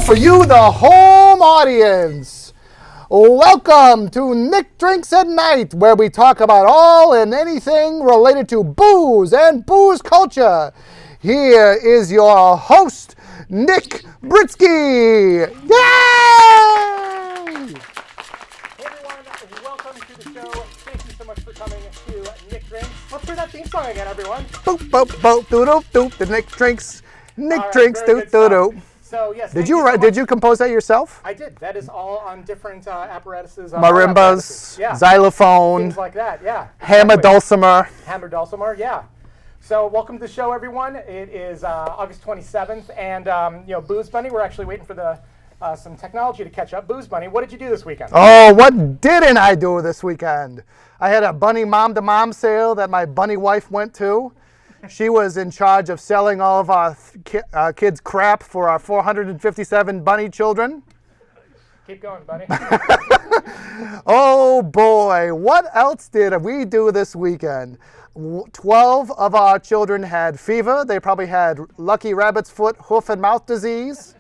for you, the home audience. Welcome to Nick Drinks at Night, where we talk about all and anything related to booze and booze culture. Here is your host, Nick Britsky. Yay! Hey everyone, welcome to the show. Thank you so much for coming to Nick Drinks. Let's hear that theme song again, everyone. Boop, boop, boop, doo doo doop. The Nick Drinks. Nick All right, Drinks, very doo good doo stuff. doo. So yes, Did thank so did much. you compose that yourself? I did. That is all on different apparatuses. Marimbas, yeah. xylophone, Things like that, yeah. hammer Exactly. dulcimer. Hammer dulcimer, yeah. So welcome to the show, everyone. It is August 27th, and Booze Bunny. We're actually waiting for the some technology to catch up. Booze Bunny, what did you do this weekend? Oh, what didn't I do this weekend? I had a bunny mom-to-mom sale that my bunny wife went to. She was in charge of selling all of our kids' crap for our 457 bunny children. Keep going, buddy. Oh boy, what else did we do this weekend? 12 of our children had fever. They probably had lucky rabbit's foot, hoof, and mouth disease.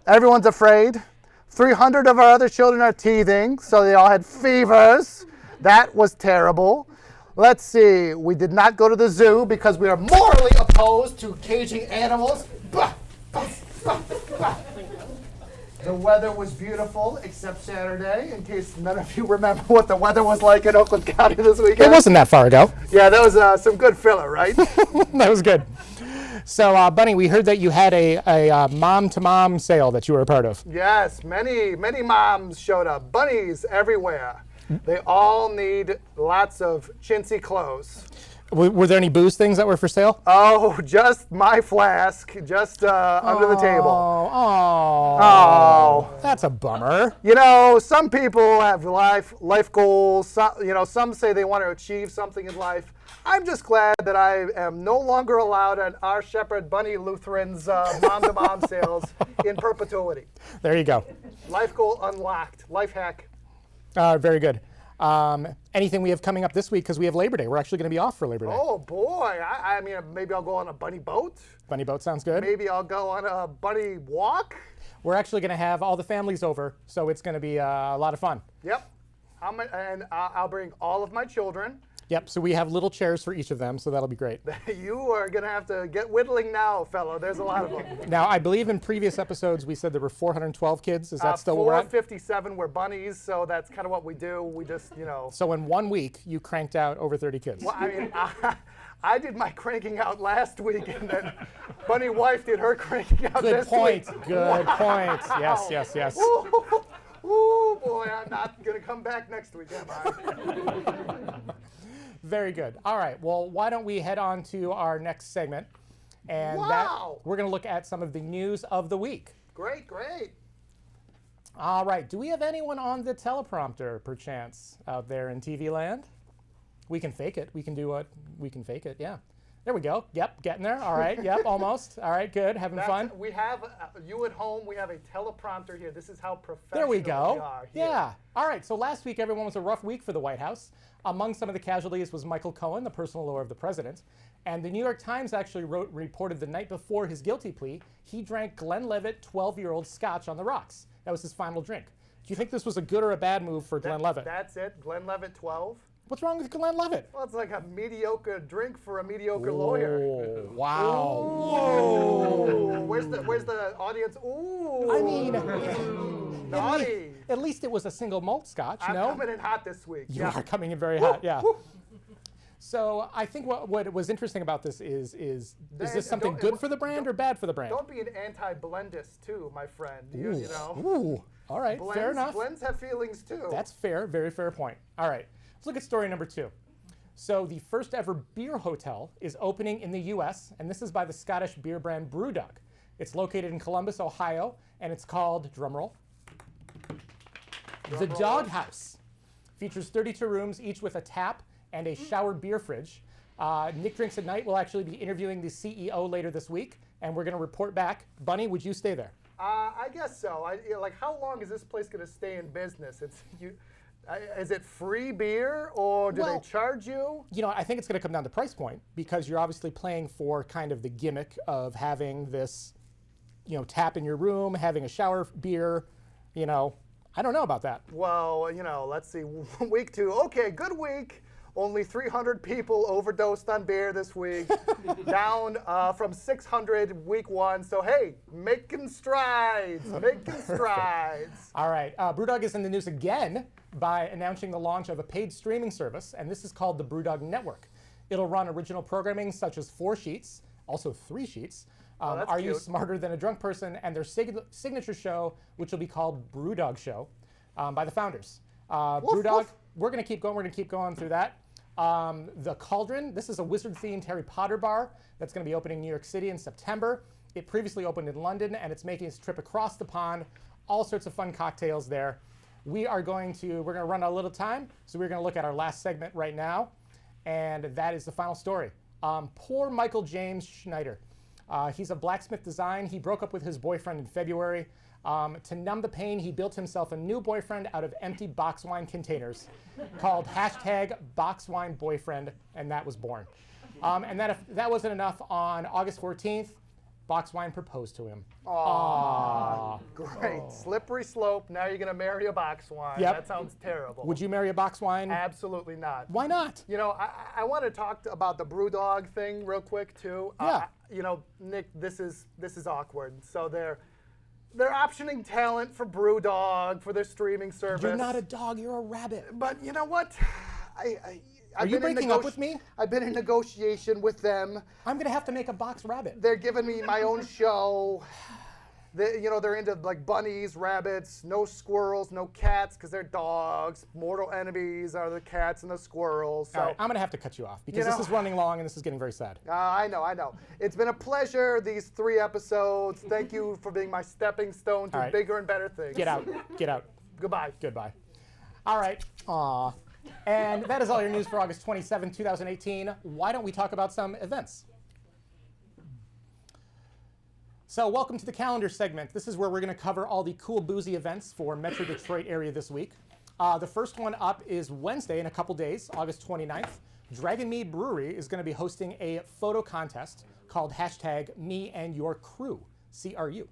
Everyone's afraid. 300 of our other children are teething, so they all had fevers. That was terrible. Let's see, we did not go to the zoo because we are morally opposed to caging animals. The weather was beautiful, except Saturday, in case none of you remember what the weather was like in Oakland County this weekend. It wasn't that far ago. Yeah, that was some good filler, right? That was good. So, Bunny, we heard that you had a mom-to-mom sale that you were a part of. Yes, many moms showed up. Bunnies everywhere. They all need lots of chintzy clothes. Were there any booze things that were for sale? Oh, just my flask, just under the table. Oh, that's a bummer. You know, some people have life goals. Some say they want to achieve something in life. I'm just glad that I am no longer allowed at our Shepherd Bunny Lutheran's mom-to-mom sales in perpetuity. There you go. Life goal unlocked. Life hack. Very good. Anything we have coming up this week, because we have Labor Day. We're actually going to be off for Labor Day. Oh, boy. I mean, maybe I'll go on a bunny boat. Bunny boat sounds good. Maybe I'll go on a bunny walk. We're actually going to have all the families over, so it's going to be a lot of fun. Yep. I'll bring all of my children. Yep, so we have little chairs for each of them, so that'll be great. You are going to have to get whittling now, fellow. There's a lot of them. Now, I believe in previous episodes we said there were 412 kids. Is that still what we're at? 457 were bunnies, so that's kind of what we do. We just, So in 1 week, you cranked out over 30 kids. Well, I mean, I did my cranking out last week, and then Bunny wife did her cranking out Good this point. week. Good point. Yes, yes, yes. Ooh, boy, I'm not going to come back next week, am I? Very good. All right. Well, why don't we head on to our next segment? And we're going to look at some of the news of the week. Great. All right. Do we have anyone on the teleprompter, perchance, out there in TV land? We can fake it. We can fake it. Yeah. There we go. Yep, getting there. All right. Yep, almost. All right, good. Having fun. We have, you at home, we have a teleprompter here. This is how professional There we go. we are here. Yeah. All right. So last week, everyone, was a rough week for the White House. Among some of the casualties was Michael Cohen, the personal lawyer of the president. And the New York Times actually reported the night before his guilty plea, he drank Glenlivet 12-year-old scotch on the rocks. That was his final drink. Do you think this was a good or a bad move for Glenlivet? That's it. Glenlivet 12. What's wrong with Glenlivet? Well, it's like a mediocre drink for a mediocre lawyer. Oh, wow. Whoa. Where's the audience? Ooh. I mean, naughty. At least it was a single malt scotch, I'm no? coming in hot this week. You are coming in very hot, yeah. So I think what was interesting about this is this something good for the brand or bad for the brand? Don't be an anti-blendist too, my friend. You know. Ooh. All right, fair enough. Blends have feelings too. That's fair, very fair point. All right, let's look at story number 2. So the first ever beer hotel is opening in the U.S., and this is by the Scottish beer brand Brewdog. It's located in Columbus, Ohio, and it's called, drumroll, The Dog House. Features 32 rooms, each with a tap and a shower beer fridge. Nick Drinks at Night will actually be interviewing the CEO later this week, and we're going to report back. Bunny, would you stay there? I guess so. How long is this place going to stay in business? Is it free beer, or do they charge you? You know, I think it's going to come down to price point, because you're obviously playing for kind of the gimmick of having this tap in your room, having a shower beer. I don't know about that. Well, let's see. Week 2. Okay, good week. Only 300 people overdosed on beer this week, down from 600 week 1. So, hey, making strides, making strides. All right. BrewDog is in the news again by announcing the launch of a paid streaming service, and this is called the BrewDog Network. It'll run original programming such as 4 Sheets, also 3 Sheets. Are You Smarter Than a Drunk Person? And their signature show, which will be called BrewDog Show, by the founders. BrewDog, we're going to keep going. We're going to keep going through that. The Cauldron, this is a wizard-themed Harry Potter bar that's going to be opening in New York City in September. It previously opened in London, and it's making its trip across the pond. All sorts of fun cocktails there. We're going to run out a little time, so we're going to look at our last segment right now, and that is the final story. Poor Michael James Schneider. He's a blacksmith design. He broke up with his boyfriend in February. To numb the pain, he built himself a new boyfriend out of empty box wine containers called #BoxWineBoyfriend, and that was born. And if that wasn't enough, on August 14th, Box Wine proposed to him. Aww. Great. Slippery slope. Now you're going to marry a box wine. Yep. That sounds terrible. Would you marry a box wine? Absolutely not. Why not? I want to talk about the BrewDog thing real quick, too. Yeah. Nick, this is awkward. So they're optioning talent for BrewDog for their streaming service. You're not a dog, you're a rabbit. But you know what? Are you breaking up with me? I've been in negotiation with them. I'm going to have to make a box rabbit. They're giving me my own show. They're into like bunnies, rabbits, no squirrels, no cats because they're dogs. Mortal enemies are the cats and the squirrels. So all right, I'm going to have to cut you off because this is running long and this is getting very sad. I know. It's been a pleasure, these 3 episodes. Thank you for being my stepping stone to bigger and better things. Get out. Get out. Goodbye. Goodbye. All right. Aw. And that is all your news for August 27, 2018. Why don't we talk about some events? So welcome to the calendar segment. This is where we're going to cover all the cool boozy events for Metro Detroit area this week. The first one up is Wednesday in a couple days, August 29th. Dragon Mead Brewery is going to be hosting a photo contest called #MeAndYourCrew, CRU.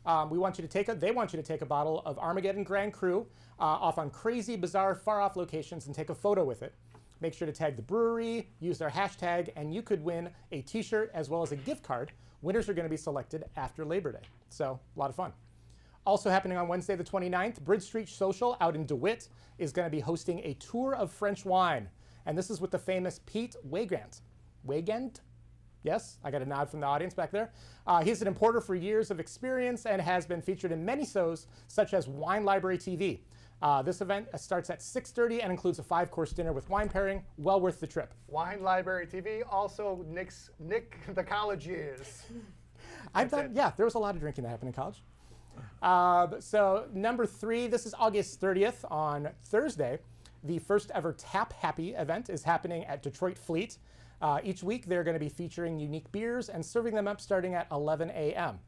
They want you to take a bottle of Armageddon Grand Cru off on crazy, bizarre, far-off locations and take a photo with it. Make sure to tag the brewery, use their hashtag, and you could win a t-shirt as well as a gift card. Winners are going to be selected after Labor Day. So, a lot of fun. Also happening on Wednesday the 29th, Bridge Street Social out in DeWitt is going to be hosting a tour of French wine. And this is with the famous Pete Weygand. Weygand? Yes, I got a nod from the audience back there. He's an importer for years of experience and has been featured in many shows, such as Wine Library TV. This event starts at 6:30 and includes a 5-course dinner with wine pairing. Well worth the trip. Wine Library TV, also Nick the college years. There was a lot of drinking that happened in college. So number 3, this is August 30th on Thursday. The first ever Tap Happy event is happening at Detroit Fleet. Each week, they're going to be featuring unique beers and serving them up starting at 11 a.m.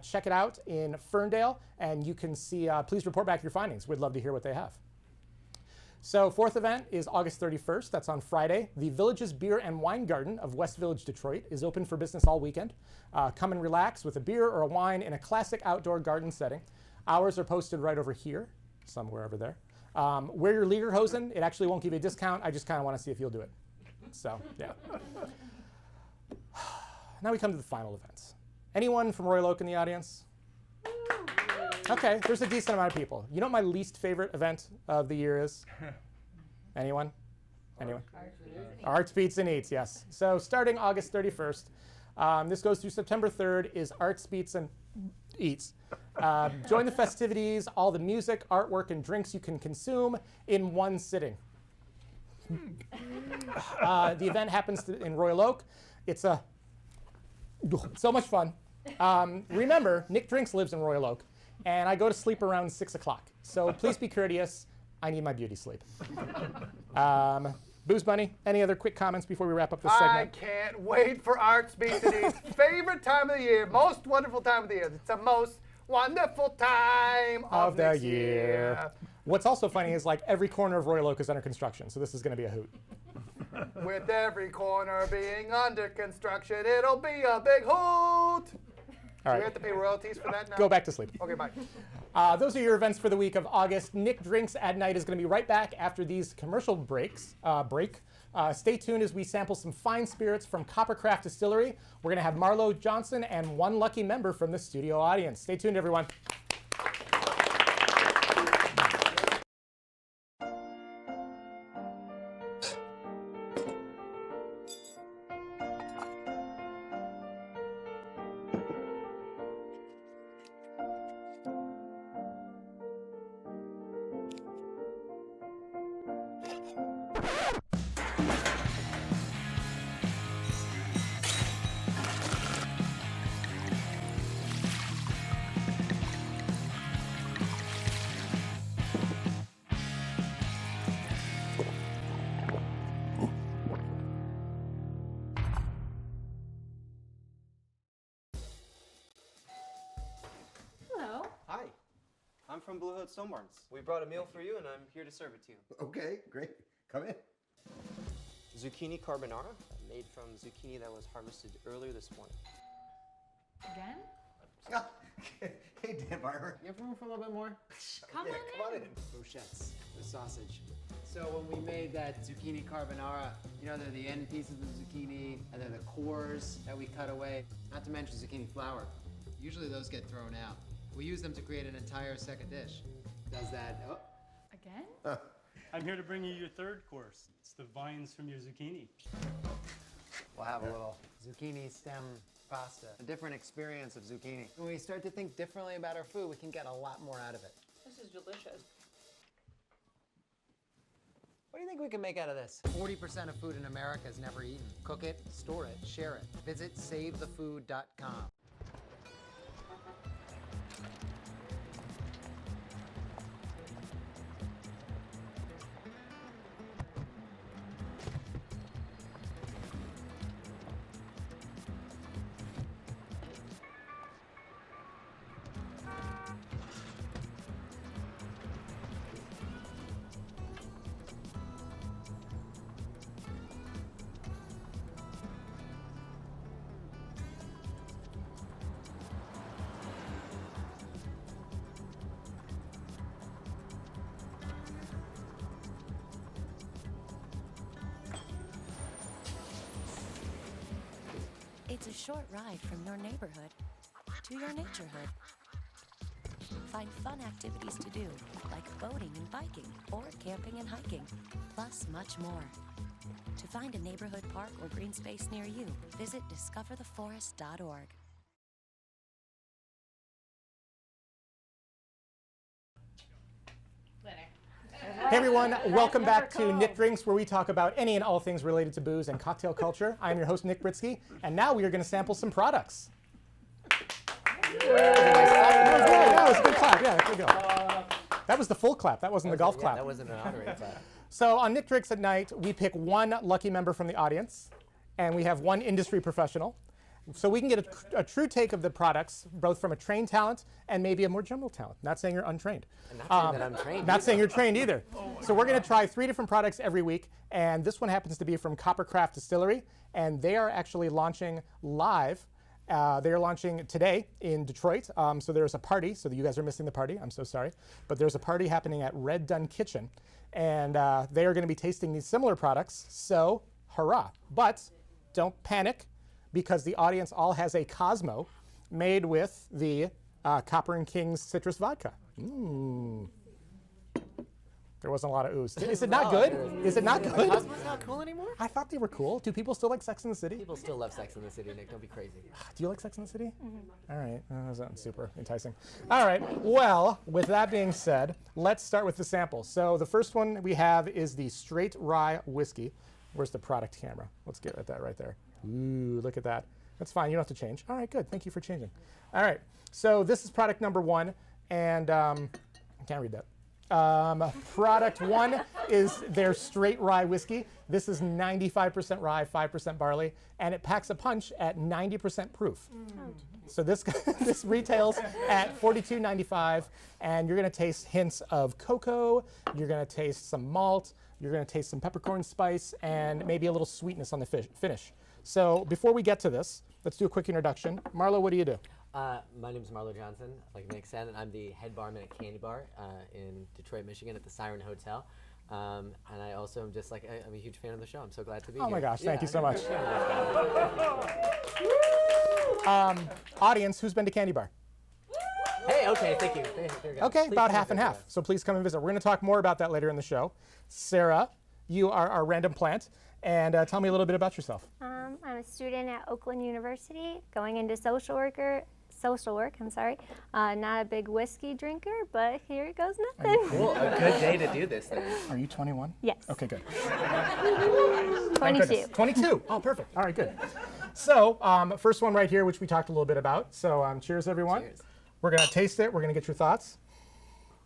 Check it out in Ferndale, and you can see, please report back your findings. We'd love to hear what they have. So 4th event is August 31st. That's on Friday. The Village's Beer and Wine Garden of West Village, Detroit is open for business all weekend. Come and relax with a beer or a wine in a classic outdoor garden setting. Hours are posted right over here, somewhere over there. Wear your Lederhosen. It actually won't give you a discount. I just kind of want to see if you'll do it. So, yeah. Now we come to the final events. Anyone from Royal Oak in the audience? Okay, there's a decent amount of people. You know what my least favorite event of the year is? Anyone? Anyone? Arts, Beats, and Eats, yes. So starting August 31st, this goes through September 3rd, is Arts, Beats, and Eats. Join the festivities, all the music, artwork, and drinks you can consume in one sitting. The event happens in Royal Oak. It's so much fun. Remember, Nick Drinks lives in Royal Oak, and I go to sleep around 6 o'clock. So please be courteous. I need my beauty sleep. Booze Bunny, any other quick comments before we wrap up this segment? I can't wait for Arts, Beats, and Eats. Favorite time of the year, most wonderful time of the year. It's the most wonderful time of the year. What's also funny is like every corner of Royal Oak is under construction, so this is going to be a hoot. With every corner being under construction, it'll be a big hoot. All Do we have to pay royalties for that now? Go back to sleep. Okay, bye. Those are your events for the week of August. Nick Drinks at Night is going to be right back after these commercial breaks. Stay tuned as we sample some fine spirits from Coppercraft Distillery. We're going to have Marlowe Johnson and one lucky member from the studio audience. Stay tuned, everyone. Hello. Hi, I'm from Blue Hood Stonebarns. We brought a meal for you and I'm here to serve it to you. Okay, great. Come in. Zucchini carbonara, made from zucchini that was harvested earlier this morning. Again? Hey, Dan Barber. You have room for a little bit more? Come Yeah, on come in. on in. Brochettes, the sausage. So when we made that zucchini carbonara, you know, they're the end pieces of the zucchini, and they're the cores that we cut away, not to mention zucchini flour. Usually those get thrown out. We use them to create an entire second dish. Does that, oh, Again? I'm here to bring you your third course. It's the vines from your zucchini. we'll have a little zucchini stem pasta. A different experience of zucchini. When we start to think differently about our food, we can get a lot more out of it. This is delicious. What do you think we can make out of this? 40% of food in America is never eaten. Cook it, store it, share it. Visit SaveTheFood.com. It's a short ride from your neighborhood to your naturehood. Find fun activities to do, like boating and biking, or camping and hiking, plus much more. To find a neighborhood park or green space near you, visit discovertheforest.org. Hey everyone, welcome back to Nick Drinks, where we talk about any and all things related to booze and cocktail culture. I'm your host, Nick Britsky, and now we are going to sample some products. That was a good clap. Yeah, there you go. That was the full clap. That wasn't the golf clap. That wasn't an honorary clap. So on Nick Drinks at Night, we pick one lucky member from the audience, and we have one industry professional. So we can get a true take of the products, both from a trained talent and maybe a more general talent. Not saying you're untrained. I'm not saying that I'm trained. Not saying you're trained either. So we're going to try 3 different products every week, and this one happens to be from Coppercraft Distillery, and they are actually launching live. They are launching today in Detroit. So there's a party. So you guys are missing the party. I'm so sorry. But there's a party happening at Red Dun Kitchen, and they are going to be tasting these similar products. So hurrah! But don't panic, because the audience all has a Cosmo made with the Copper and King's citrus vodka. There wasn't a lot of ooze. Is it not good? Is it not good? Cosmo's not cool anymore? I thought they were cool. Do people still like Sex in the City? People still love Sex in the City, Nick. Don't be crazy. Do you like Sex in the City? All right. That's not super enticing. All right. Well, with that being said, let's start with the sample. So the first one we have is the Straight Rye Whiskey. Where's the product camera? Let's get at that right there. Ooh, look at that. That's fine. You don't have to change. All right, good. Thank you for changing. All right. So this is product number 1, and I can't read that. Product 1 is their Straight Rye Whiskey. This is 95% rye, 5% barley, and it packs a punch at 90% proof. So this this retails at $42.95, and you're going to taste hints of cocoa. You're going to taste some malt. You're going to taste some peppercorn spice, and maybe a little sweetness on the finish. So before we get to this, let's do a quick introduction. Marlowe, what do you do? My name is Marlowe Johnson, like Nick said, and I'm the head barman at Candy Bar in Detroit, Michigan at the Siren Hotel. And I also am just like, I'm a huge fan of the show. I'm so glad to be here. Oh my gosh, thank you so much. Audience, who's been to Candy Bar? Hey, okay, thank you. There you go. Okay, Please about come half and visit half. us. So please come and visit. We're going to talk more about that later in the show. Sarah, you are our random plant, and tell me a little bit about yourself. I'm a student at Oakland University, going into social work. Not a big whiskey drinker, but here goes nothing. Cool, a good day to do this then. Are you 21? Yes. Okay, good. 22. 22. Oh, perfect. All right, good. So, first one right here, which we talked a little bit about. So, cheers, everyone. Cheers. We're going to taste it. We're going to get your thoughts.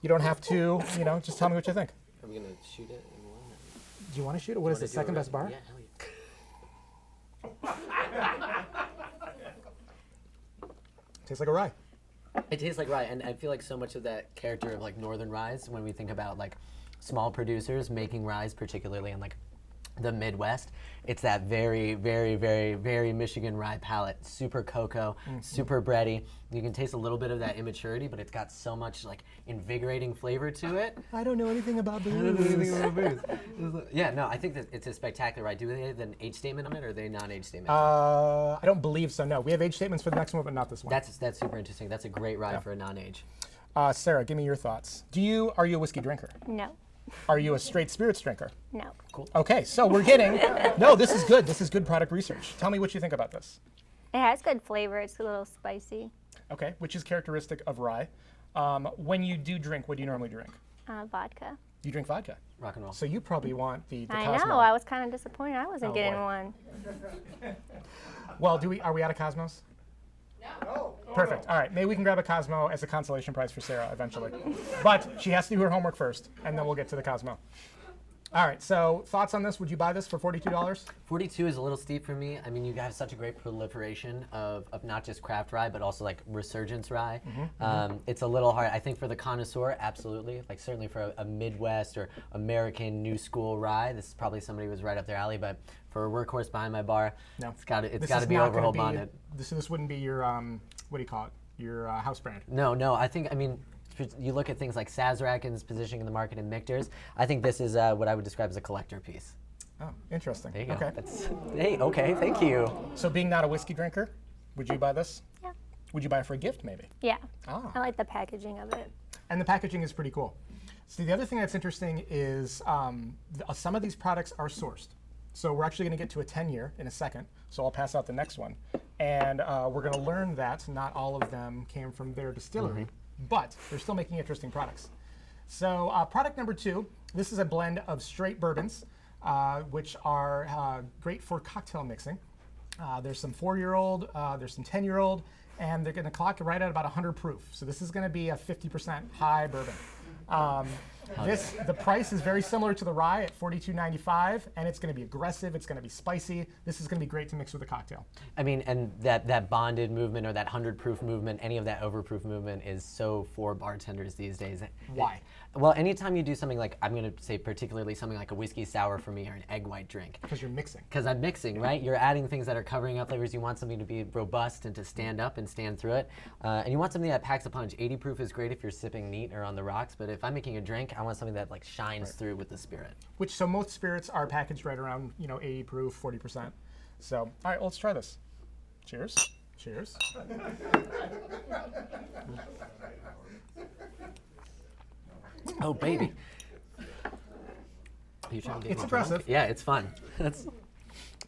You don't have to, just tell me what you think. Are we going to shoot it in one? Do you want to shoot it? What is it, second best bar? Yeah, hell yeah. Tastes like a rye. It tastes like rye, and I feel like so much of that character of like northern ryes, when we think about like small producers making ryes, particularly in like the Midwest, it's that very, very, very, very Michigan rye palate. Super cocoa, super bready. You can taste a little bit of that immaturity, but it's got so much like invigorating flavor to it. I don't know anything about booze. Yeah, no, I think that it's a spectacular rye. Do they have an age statement on it, or are they non-age statement? I don't believe so, no. We have age statements for the next one, but not this one. That's super interesting. That's a great rye for a non-age. Sarah, give me your thoughts. Are you a whiskey drinker? No. Are you a straight spirits drinker? No. Cool. Okay, so we're getting, no, this is good. This is good product research. Tell me what you think about this. It has good flavor. It's a little spicy. Okay, which is characteristic of rye. When you do drink, what do you normally drink? Vodka. You drink vodka. Rock and roll. So you probably want the I Cosmo. know. I was kind of disappointed. I wasn't Oh, getting boy. one. Well, are we out of Cosmos? No. Perfect. All right. Maybe we can grab a Cosmo as a consolation prize for Sarah eventually. But she has to do her homework first, and then we'll get to the Cosmo. All right. So thoughts on this? Would you buy this for $42? 42 is a little steep for me. I mean, you have such a great proliferation of not just craft rye, but also like resurgence rye. It's a little hard. I think for the connoisseur, absolutely. Like certainly for a Midwest or American new school rye, this is probably somebody who was right up their alley. But for a workhorse behind my bar, No. it's got This to is be not overhaul gonna bonded. This wouldn't be your, what do you call it? Your house brand. No. I mean, you look at things like Sazerac and its positioning in the market and Michter's. I think this is what I would describe as a collector piece. Oh, interesting. There you go. Okay. Hey, okay, thank you. So being not a whiskey drinker, would you buy this? Yeah. Would you buy it for a gift, maybe? Yeah. Ah. I like the packaging of it. And the packaging is pretty cool. See, the other thing that's interesting is some of these products are sourced. So we're actually going to get to a 10-year in a second. So I'll pass out the next one. And we're going to learn that not all of them came from their distillery, but they're still making interesting products. So product number 2, this is a blend of straight bourbons, which are great for cocktail mixing. There's some 4-year-old, there's some 10-year-old, and they're going to clock right at about 100 proof. So this is going to be a 50% high bourbon. The price is very similar to the rye at $42.95, and it's going to be aggressive. It's going to be spicy. This is going to be great to mix with a cocktail. I mean, and that bonded movement or that 100 proof movement, any of that overproof movement is so for bartenders these days. Why? Well, anytime you do something like, I'm going to say particularly something like a whiskey sour for me or an egg white drink. Because you're mixing. Because I'm mixing, right? You're adding things that are covering up flavors. You want something to be robust and to stand up and stand through it. And you want something that packs a punch. 80 proof is great if you're sipping neat or on the rocks, but if I'm making a drink, I want something that like shines through with the spirit. So most spirits are packaged right around 80 proof, 40%. So, all right, well, let's try this. Cheers. Cheers. Oh, baby. Are you trying to get It's me impressive. drunk? Yeah, it's fun.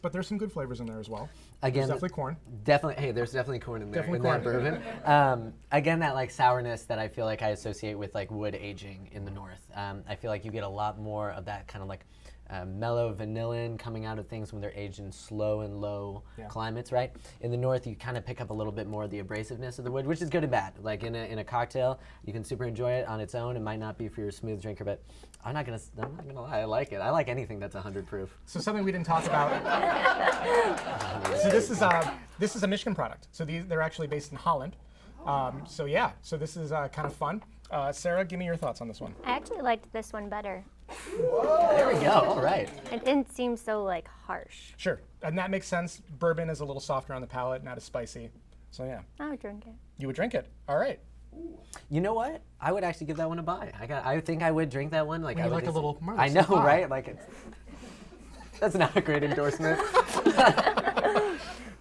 But there's some good flavors in there as well. Again, there's definitely corn. Hey, there's definitely corn in there. Definitely in corn. that bourbon. Again, that like sourness that I feel like I associate with like wood aging in the north. I feel like you get a lot more of that kind of like mellow vanillin coming out of things when they're aged in slow and low climates, right? In the north, you kind of pick up a little bit more of the abrasiveness of the wood, which is good and bad. Like in a cocktail, you can super enjoy it on its own. It might not be for your smooth drinker, but I'm not gonna lie, I like it. I like anything that's 100 proof. So something we didn't talk about. So this is a Michigan product. So they're actually based in Holland. So this is kind of fun. Sarah, give me your thoughts on this one. I actually liked this one better. There we go. All right. It didn't seem so harsh. Sure, and that makes sense. Bourbon is a little softer on the palate, not as spicy. So yeah, I would drink it. you would drink it. All right. You know what? I would actually give that one a buy. I think I would drink that one. Like When I you would like a little Marlowe I know, cigar. right? Like it's. That's not a great endorsement.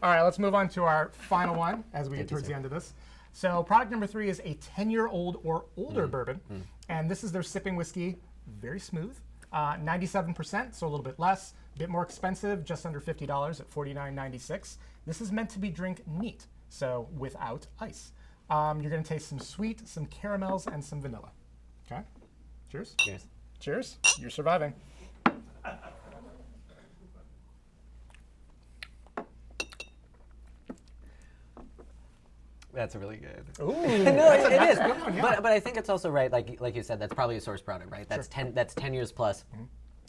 All right, let's move on to our final one as we get towards the end of this. So product number 3 is a 10-year-old or older bourbon, and this is their sipping whiskey. Very smooth, 97%, so a little bit less, a bit more expensive, just under $50 at $49.96. This is meant to be drink neat, so without ice. You're going to taste some sweet, some caramels, and some vanilla. Okay, cheers. Cheers. Cheers. You're surviving. That's really good. Ooh, No, it is. one, yeah. But I think it's also right, like you said, that's probably a source product, right? That's 10 years plus.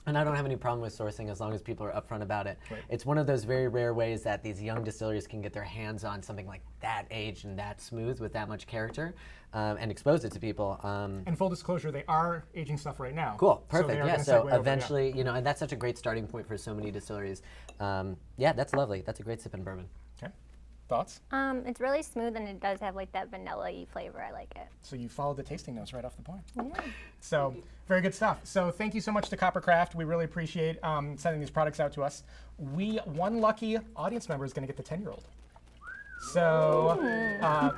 And I don't have any problem with sourcing as long as people are upfront about it. Right. It's one of those very rare ways that these young distilleries can get their hands on something like that aged and that smooth with that much character and expose it to people. And full disclosure, they are aging stuff right now. Cool, So they perfect. are Yeah, gonna so segue over, eventually, you know, and that's such a great starting point for so many distilleries. Yeah, that's lovely. That's a great sipping bourbon. Okay. Thoughts? It's really smooth and it does have like that vanilla-y flavor. I like it. So you followed the tasting notes right off the point. Yeah. So very good stuff. So thank you so much to Coppercraft. We really appreciate sending these products out to us. One lucky audience member is going to get the 10-year-old. So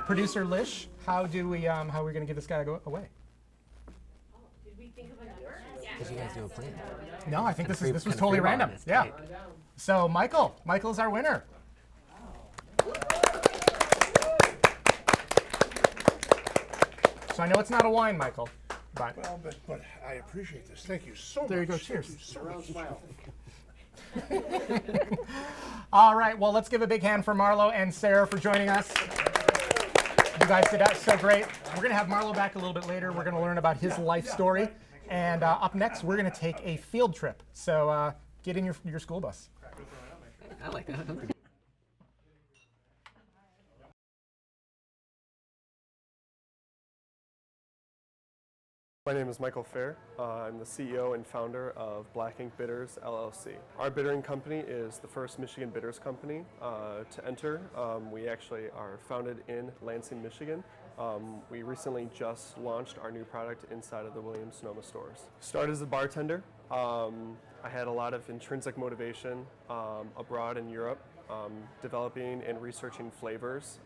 producer Lish, how are we going to give this guy away? Did we think of a number? Did you guys do a plan? No, I think this was kinda totally free random. balling. Yeah. That's great. So Michael's our winner. So I know it's not a wine, Michael, but Well, but I appreciate this. Thank you so much. there you go. Thank Cheers. you so much. All right, well, let's give a big hand for Marlowe and Sarah for joining us. You guys did that so great. We're going to have Marlowe back a little bit later. We're going to learn about his life story. And up next, we're going to take a field trip. So get in your school bus. I like that. My name is Michael Fair. I'm the CEO and founder of Black Ink Bitters, LLC. Our bittering company is the first Michigan bitters company to enter. We actually are founded in Lansing, Michigan. We recently just launched our new product inside of the Williams-Sonoma stores. Started as a bartender. I had a lot of intrinsic motivation abroad in Europe, developing and researching flavors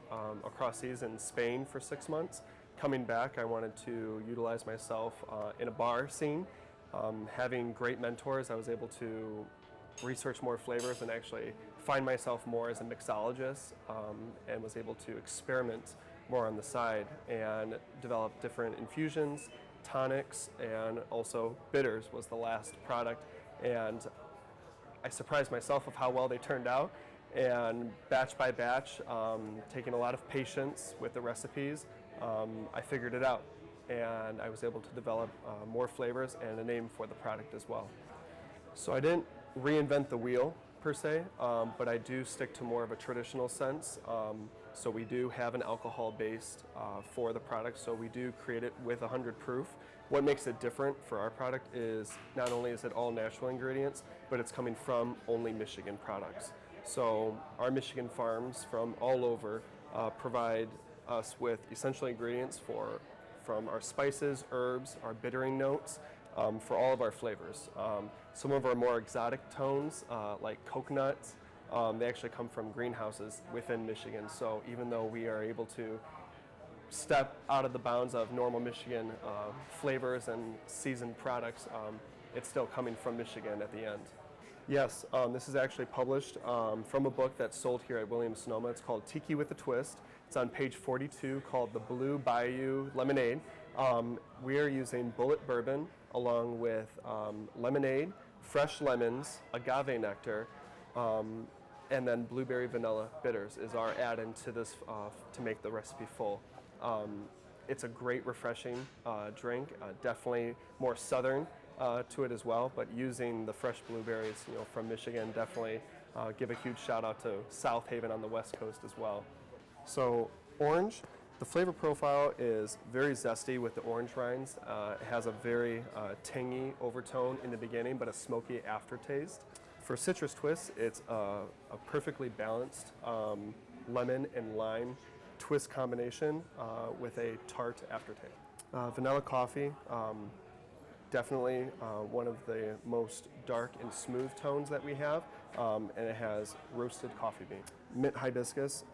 across seas in Spain for 6 months. Coming back, I wanted to utilize myself in a bar scene. Having great mentors, I was able to research more flavors and actually find myself more as a mixologist and was able to experiment more on the side and develop different infusions, tonics, and also bitters was the last product. And I surprised myself of how well they turned out. And batch by batch, taking a lot of patience with the recipes, I figured it out, and I was able to develop more flavors and a name for the product as well. So I didn't reinvent the wheel per se, but I do stick to more of a traditional sense. So we do have an alcohol based for the product, so we do create it with 100 proof. What makes it different for our product is not only is it all natural ingredients, but it's coming from only Michigan products. So our Michigan farms from all over provide us with essential ingredients from our spices, herbs, our bittering notes, for all of our flavors. Some of our more exotic tones, like coconuts, they actually come from greenhouses within Michigan. So even though we are able to step out of the bounds of normal Michigan flavors and seasoned products, it's still coming from Michigan at the end. Yes, this is actually published from a book that's sold here at Williams-Sonoma. It's called Tiki with a Twist. It's on page 42, called the Blue Bayou Lemonade. We are using bullet bourbon along with lemonade, fresh lemons, agave nectar, and then blueberry vanilla bitters is our add-in to this to make the recipe full. It's a great refreshing drink, definitely more southern to it as well, but using the fresh blueberries, from Michigan, definitely give a huge shout out to South Haven on the West Coast as well. So orange, the flavor profile is very zesty with the orange rinds. It has a very tangy overtone in the beginning, but a smoky aftertaste. For citrus twists, it's a perfectly balanced lemon and lime twist combination with a tart aftertaste. Vanilla coffee, definitely one of the most dark and smooth tones that we have, and it has roasted coffee bean. Mint hibiscus,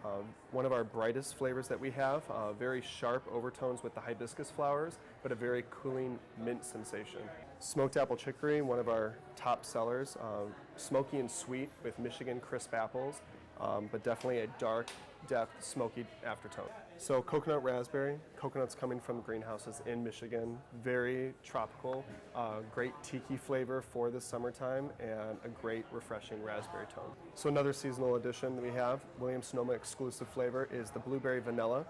one of our brightest flavors that we have, very sharp overtones with the hibiscus flowers, but a very cooling mint sensation. Smoked apple chicory, one of our top sellers, smoky and sweet with Michigan crisp apples, but definitely a dark, depth, smoky aftertone. So coconut raspberry, coconuts coming from greenhouses in Michigan, very tropical, great tiki flavor for the summertime, and a great refreshing raspberry tone. So another seasonal addition that we have, Williams-Sonoma exclusive flavor, is the blueberry vanilla.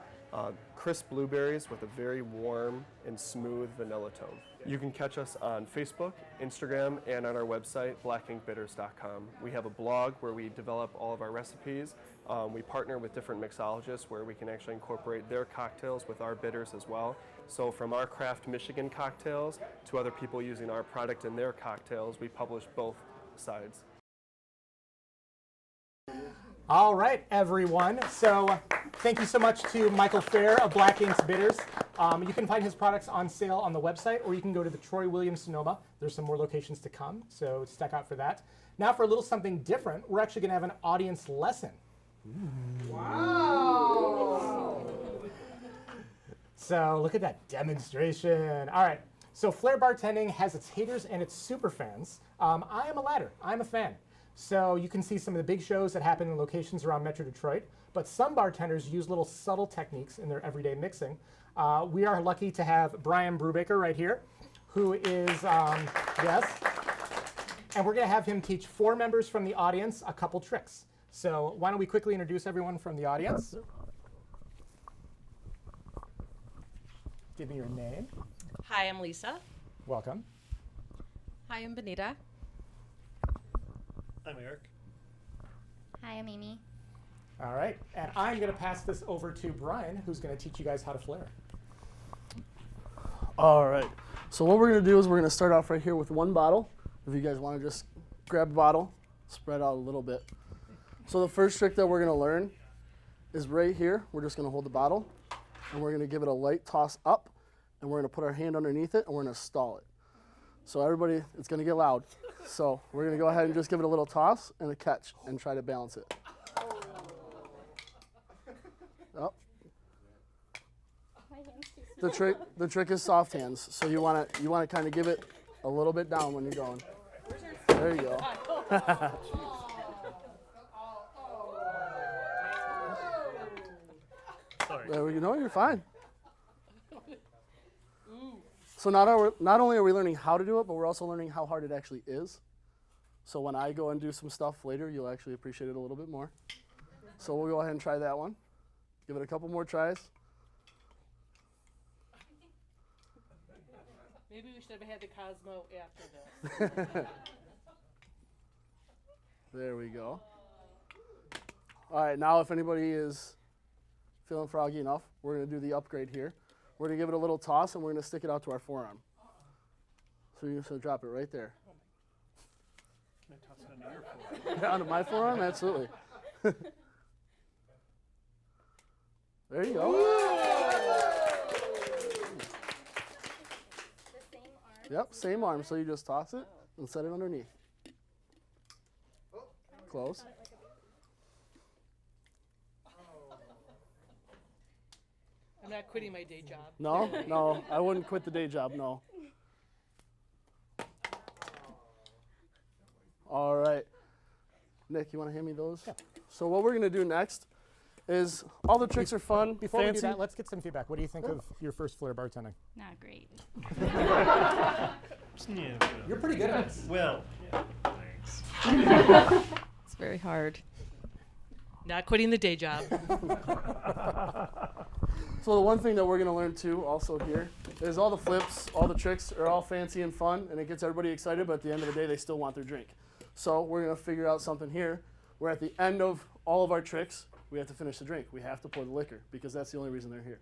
Crisp blueberries with a very warm and smooth vanilla tone. You can catch us on Facebook, Instagram, and on our website, blackinkbitters.com. We have a blog where we develop all of our recipes. We partner with different mixologists where we can actually incorporate their cocktails with our bitters as well. So from our craft Michigan cocktails to other people using our product in their cocktails, we publish both sides. All right, everyone. So thank you so much to Michael Flair of Black Ink's Bitters. You can find his products on sale on the website, or you can go to the Troy Williams-Sonoma. There's some more locations to come, so check out for that. Now for a little something different, we're actually going to have an audience lesson. Wow! So look at that demonstration. All right, so Flair Bartending has its haters and its super fans. I am a latter. I'm a fan. So you can see some of the big shows that happen in locations around Metro Detroit, but some bartenders use little subtle techniques in their everyday mixing. We are lucky to have Brian Brubaker right here, who is, yes, and we're gonna have him teach 4 members from the audience a couple tricks. So why don't we quickly introduce everyone from the audience? Give me your name. Hi, I'm Lisa. Welcome. Hi, I'm Benita. I'm Eric. Hi, I'm Amy. All right, and I'm going to pass this over to Brian, who's going to teach you guys how to flare. All right, so what we're going to do is we're going to start off right here with 1 bottle. If you guys want to just grab a bottle, spread out a little bit. So the first trick that we're going to learn is right here. We're just going to hold the bottle, and we're going to give it a light toss up, and we're going to put our hand underneath it, and we're going to stall it. So everybody, it's going to get loud. So we're going to go ahead and just give it a little toss and a catch and try to balance it. Oh. The trick is soft hands. So you want to kind of give it a little bit down when you're going. There you go. Sorry. There we go. No, you're fine. So not only are we learning how to do it, but we're also learning how hard it actually is. So when I go and do some stuff later, you'll actually appreciate it a little bit more. So we'll go ahead and try that one. Give it a couple more tries. Maybe we should have had the Cosmo after this. There we go. All right, now if anybody is feeling froggy enough, we're going to do the upgrade here. We're going to give it a little toss, and we're going to stick it out to our forearm. So you're just going to drop it right there. Can I toss it under your forearm? Yeah, onto my forearm? Absolutely. There you go. Yep, same arm. So you just toss it and set it underneath. Close. I'm not quitting my day job. No, I wouldn't quit the day job, no. All right. Nick, you want to hand me those? Yeah. So what we're going to do next is all the tricks are fun, Before fancy. we do that, let's get some feedback. What do you think of your first Flair bartending? Not great. You're pretty good at it. Well, yeah, thanks. It's very hard. Not quitting the day job. So the one thing that we're going to learn too also here is all the flips, all the tricks are all fancy and fun, and it gets everybody excited, but at the end of the day, they still want their drink. So we're going to figure out something here where at the end of all of our tricks, we have to finish the drink. We have to pour the liquor because that's the only reason they're here.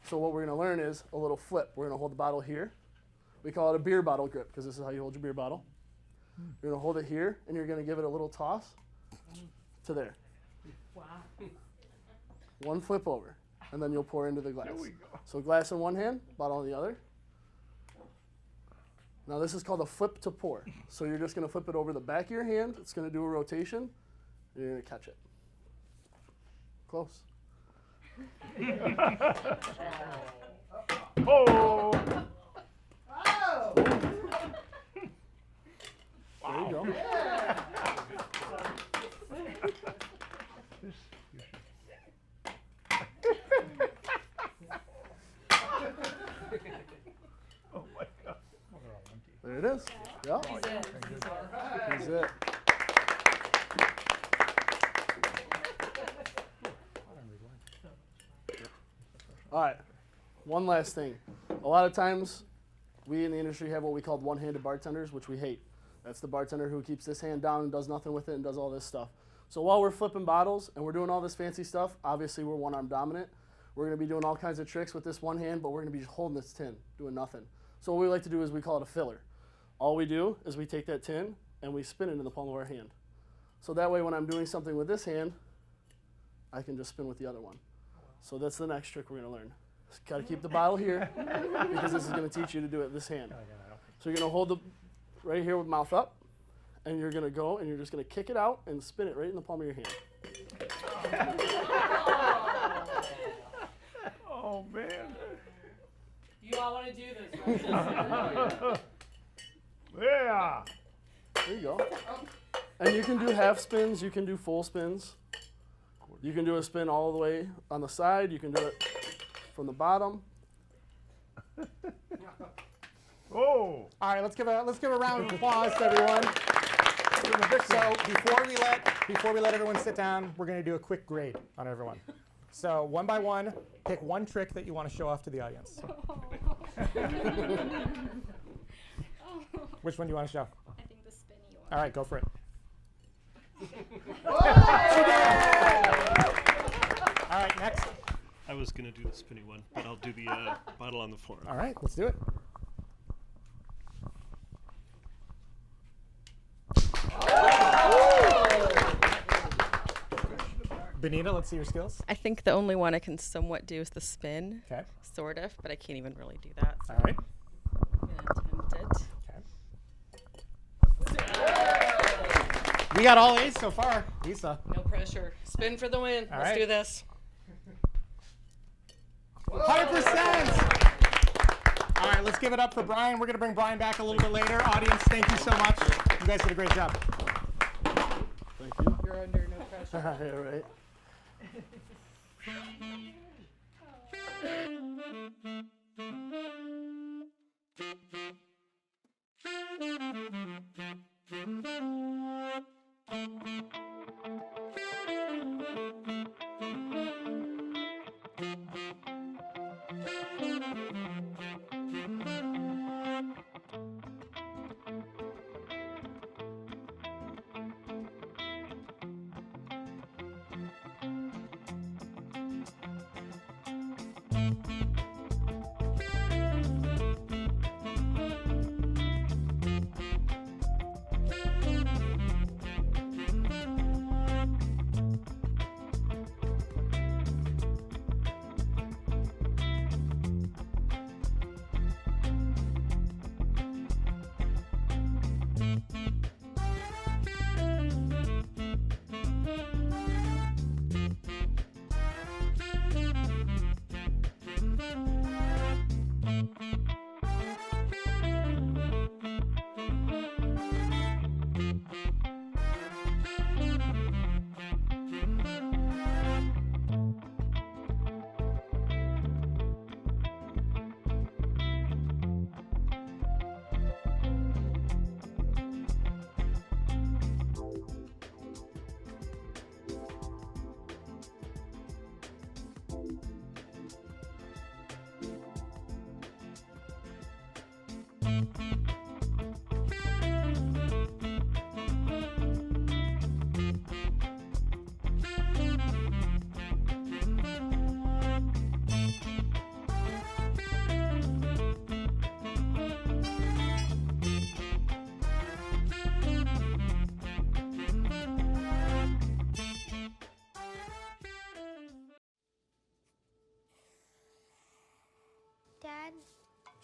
So what we're going to learn is a little flip. We're going to hold the bottle here. We call it a beer bottle grip because this is how you hold your beer bottle. You're going to hold it here, and you're going to give it a little toss to there. Wow. One flip over. and then you'll pour into the glass. There we go. So glass in one hand, bottle in the other. Now this is called a flip to pour. So you're just gonna flip it over the back of your hand. It's gonna do a rotation, and you're gonna catch it. Close. Oh! There you go. Oh my God. There it is. Yeah. He's it. All right. One last thing. A lot of times, we in the industry have what we call one-handed bartenders, which we hate. That's the bartender who keeps this hand down and does nothing with it and does all this stuff. So while we're flipping bottles and we're doing all this fancy stuff, obviously we're one-arm dominant. We're going to be doing all kinds of tricks with this one hand, but we're going to be just holding this tin, doing nothing. So what we like to do is we call it a filler. All we do is we take that tin and we spin it in the palm of our hand. So that way when I'm doing something with this hand, I can just spin with the other one. So that's the next trick we're going to learn. Just got to keep the bottle here because this is going to teach you to do it with this hand. So you're going to hold the right here with mouth up, and you're going to go and you're just going to kick it out and spin it right in the palm of your hand. Oh man. You all want to do this, right? Yeah. There you go. And you can do half spins, you can do full spins. You can do a spin all the way on the side, you can do it from the bottom. Oh. All right, let's give a round of applause to everyone. So before we let everyone sit down, we're going to do a quick grade on everyone. So one by one, pick one trick that you want to show off to the audience. Which one do you want to show? I think the spinny one. All right, go for it. All right, next. I was going to do the spinny one, but I'll do the bottle on the floor. All right, let's do it. Benita, let's see your skills. I think the only one I can somewhat do is the spin. Okay. Sort of, but I can't even really do that. So All right. I'm going to attempt it. We got all A's so far. Lisa. No pressure. Spin for the win. All Let's right. do this. 100%. All right, let's give it up for Brian. We're going to bring Brian back a little bit later. Audience, thank you so much. You guys did a great job. Thank you. You're under no pressure. Yeah, right.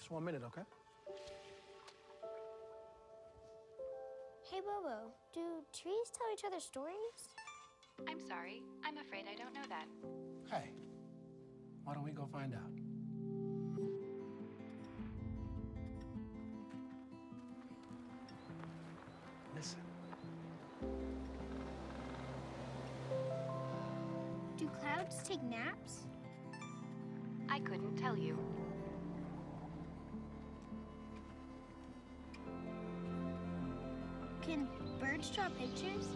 Just 1 minute, okay? Hey, Bobo, do trees tell each other stories? I'm sorry. I'm afraid I don't know that. Hey, why don't we go find out? Listen. Do clouds take naps? I couldn't tell you. Can birds draw pictures?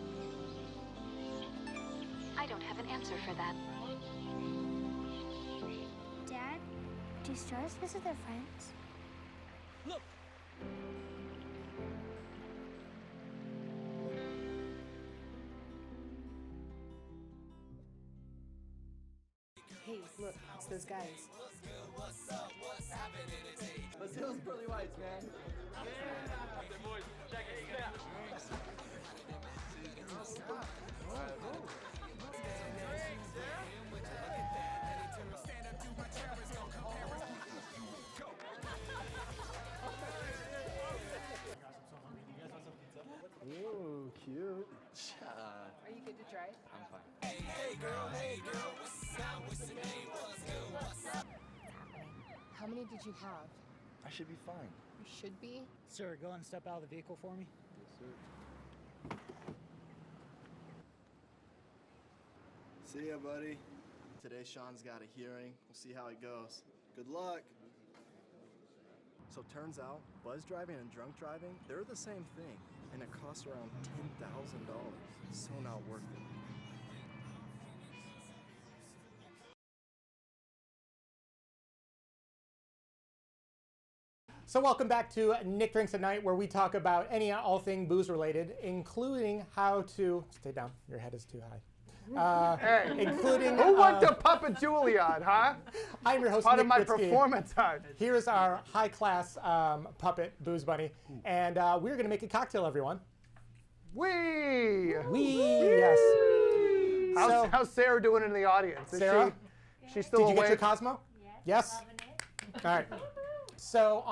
I don't have an answer for that. Dad, do stars visit their friends? Look! Hey, look, it's those guys. Let's see those pearly whites, man. Ooh, cute. Are you good to try? I'm fine. Hey girl, what's the name? What's up? How many did you have? I should be fine. You should be. Sir, go and step out of the vehicle for me. Yes, sir. See ya, buddy. Today, Sean's got a hearing. We'll see how it goes. Good luck. So turns out, buzz driving and drunk driving, they're the same thing. And it costs around $10,000. So not worth it. So welcome back to Nick Drinks at Night, where we talk about any and all thing booze related, including how to stay down. Your head is too high. Hey, including who went to Puppet Juilliard, huh? I'm your host, Part Nick of my Britsky. performance art. Here is our high-class puppet, Booze Bunny, and we're going to make a cocktail, everyone. Wee! Yes. How's Sarah doing in the audience? Is Sarah? she's still Did you awake? get your Cosmo? Yes? All right. So